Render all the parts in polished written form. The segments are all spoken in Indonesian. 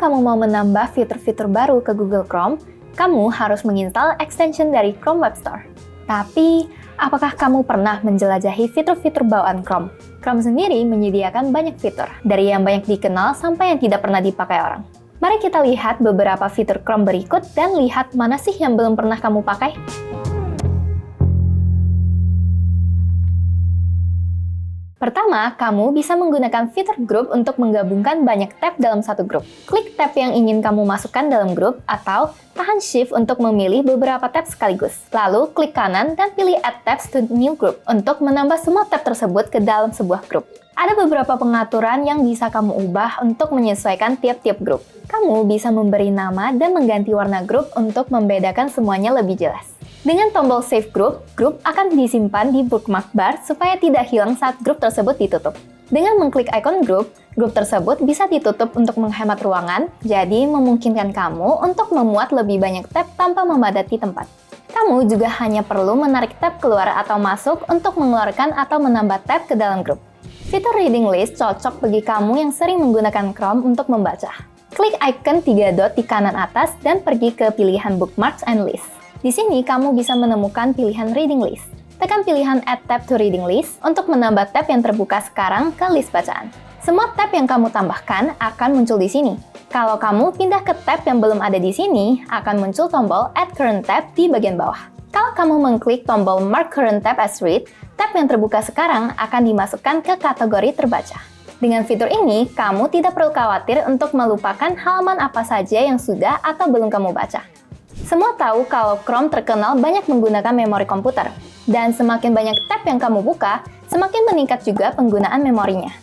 kamu mau menambah fitur-fitur baru ke Google Chrome, kamu harus menginstal extension dari Chrome Web Store. Tapi, apakah kamu pernah menjelajahi fitur-fitur bawaan Chrome? Chrome sendiri menyediakan banyak fitur, dari yang banyak dikenal sampai yang tidak pernah dipakai orang. Mari kita lihat beberapa fitur Chrome berikut dan lihat mana sih yang belum pernah kamu pakai. Pertama, kamu bisa menggunakan fitur grup untuk menggabungkan banyak tab dalam satu grup. Klik tab yang ingin kamu masukkan dalam grup, atau tahan Shift untuk memilih beberapa tab sekaligus. Lalu, klik kanan dan pilih Add Tabs to New Group untuk menambah semua tab tersebut ke dalam sebuah grup. Ada beberapa pengaturan yang bisa kamu ubah untuk menyesuaikan tiap-tiap grup. Kamu bisa memberi nama dan mengganti warna grup untuk membedakan semuanya lebih jelas. Dengan tombol Save Group, grup akan disimpan di bookmark bar supaya tidak hilang saat grup tersebut ditutup. Dengan mengklik ikon grup tersebut bisa ditutup untuk menghemat ruangan, jadi memungkinkan kamu untuk memuat lebih banyak tab tanpa memadati tempat. Kamu juga hanya perlu menarik tab keluar atau masuk untuk mengeluarkan atau menambah tab ke dalam grup. Fitur Reading List cocok bagi kamu yang sering menggunakan Chrome untuk membaca. Klik icon 3 dot di kanan atas dan pergi ke pilihan Bookmarks and List. Di sini, kamu bisa menemukan pilihan Reading List. Tekan pilihan Add Tab to Reading List untuk menambah tab yang terbuka sekarang ke list bacaan. Semua tab yang kamu tambahkan akan muncul di sini. Kalau kamu pindah ke tab yang belum ada di sini, akan muncul tombol Add Current Tab di bagian bawah. Kalau kamu mengklik tombol Mark Current Tab as Read, tab yang terbuka sekarang akan dimasukkan ke kategori terbaca. Dengan fitur ini, kamu tidak perlu khawatir untuk melupakan halaman apa saja yang sudah atau belum kamu baca. Semua tahu kalau Chrome terkenal banyak menggunakan memori komputer, dan semakin banyak tab yang kamu buka, semakin meningkat juga penggunaan memorinya.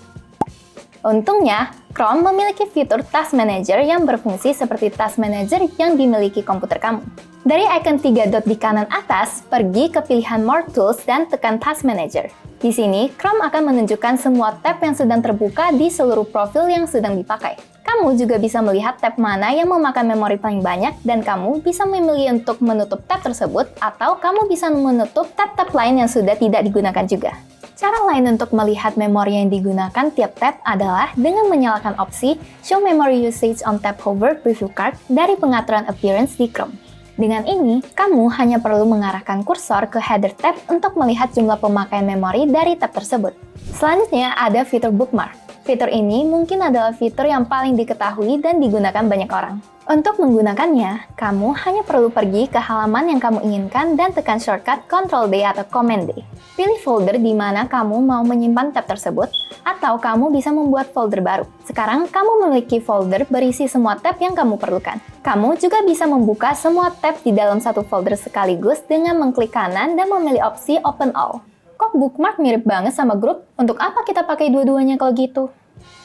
Untungnya, Chrome memiliki fitur Task Manager yang berfungsi seperti Task Manager yang dimiliki komputer kamu. Dari icon 3 dot di kanan atas, pergi ke pilihan More Tools dan tekan Task Manager. Di sini, Chrome akan menunjukkan semua tab yang sedang terbuka di seluruh profil yang sedang dipakai. Kamu juga bisa melihat tab mana yang memakan memori paling banyak dan kamu bisa memilih untuk menutup tab tersebut atau kamu bisa menutup tab-tab lain yang sudah tidak digunakan juga. Cara lain untuk melihat memori yang digunakan tiap tab adalah dengan menyalakan opsi Show Memory Usage on Tab Hover Preview Card dari pengaturan Appearance di Chrome. Dengan ini, kamu hanya perlu mengarahkan kursor ke header tab untuk melihat jumlah pemakaian memori dari tab tersebut. Selanjutnya ada fitur Bookmark. Fitur ini mungkin adalah fitur yang paling diketahui dan digunakan banyak orang. Untuk menggunakannya, kamu hanya perlu pergi ke halaman yang kamu inginkan dan tekan shortcut Ctrl-D atau Command-D. Pilih folder di mana kamu mau menyimpan tab tersebut, atau kamu bisa membuat folder baru. Sekarang, kamu memiliki folder berisi semua tab yang kamu perlukan. Kamu juga bisa membuka semua tab di dalam satu folder sekaligus dengan mengklik kanan dan memilih opsi Open All. Kok bookmark mirip banget sama grup? Untuk apa kita pakai dua-duanya kalau gitu?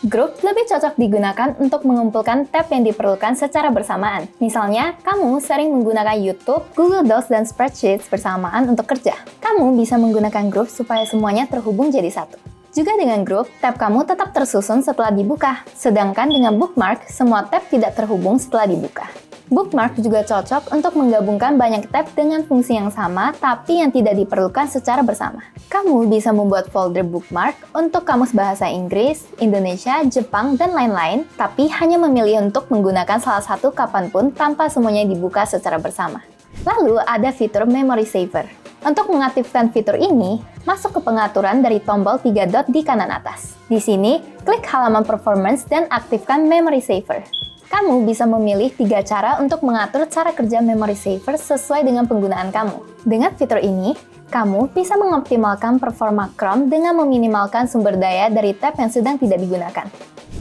Grup lebih cocok digunakan untuk mengumpulkan tab yang diperlukan secara bersamaan. Misalnya, kamu sering menggunakan YouTube, Google Docs, dan Spreadsheets bersamaan untuk kerja. Kamu bisa menggunakan grup supaya semuanya terhubung jadi satu. Juga dengan grup, tab kamu tetap tersusun setelah dibuka. Sedangkan dengan bookmark, semua tab tidak terhubung setelah dibuka. Bookmark juga cocok untuk menggabungkan banyak tab dengan fungsi yang sama, tapi yang tidak diperlukan secara bersama. Kamu bisa membuat folder bookmark untuk kamus bahasa Inggris, Indonesia, Jepang, dan lain-lain, tapi hanya memilih untuk menggunakan salah satu kapanpun tanpa semuanya dibuka secara bersama. Lalu ada fitur Memory Saver. Untuk mengaktifkan fitur ini, masuk ke pengaturan dari tombol 3 dot di kanan atas. Di sini, klik halaman Performance dan aktifkan Memory Saver. Kamu bisa memilih 3 cara untuk mengatur cara kerja Memory Saver sesuai dengan penggunaan kamu. Dengan fitur ini, kamu bisa mengoptimalkan performa Chrome dengan meminimalkan sumber daya dari tab yang sedang tidak digunakan.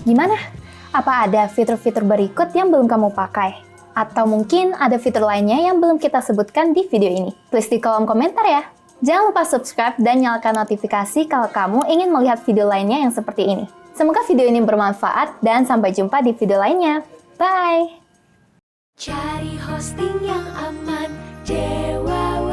Gimana? Apa ada fitur-fitur berikut yang belum kamu pakai? Atau mungkin ada fitur lainnya yang belum kita sebutkan di video ini? Tulis di kolom komentar ya! Jangan lupa subscribe dan nyalakan notifikasi kalau kamu ingin melihat video lainnya yang seperti ini. Semoga video ini bermanfaat dan sampai jumpa di video lainnya. Bye! Cari hosting yang aman, Dewa